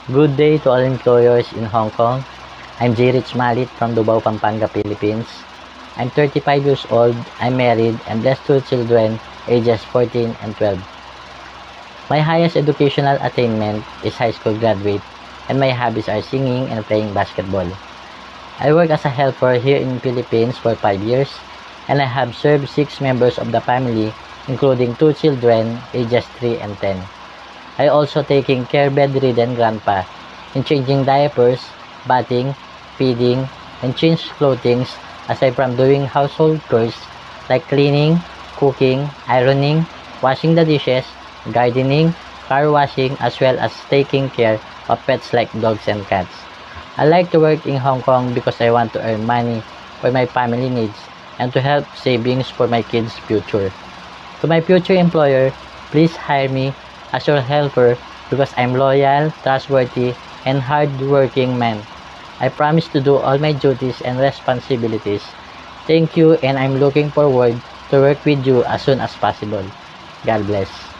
Good day to all employers in Hong Kong. I'm J. Rich Malit from Davao, Pampanga, Philippines. I'm 35 years old, I'm married, and blessed two children, ages 14 and 12. My highest educational attainment is high school graduate, and my hobbies are singing and playing basketball. I work as a helper here in Philippines for 5 years, and I have served 6 members of the family, including 2 children, ages 3 and 10. I also taking care bedridden grandpa in changing diapers, bathing, feeding, and change clothing aside from doing household chores like cleaning, cooking, ironing, washing the dishes, gardening, car washing, as well as taking care of pets like dogs and cats. I like to work in Hong Kong because I want to earn money for my family needs and to help savings for my kids' future. To my future employer, please hire me as your helper because I'm loyal, trustworthy, and hard-working man. I promise to do all my duties and responsibilities. Thank you, and I'm looking forward to work with you as soon as possible. God bless.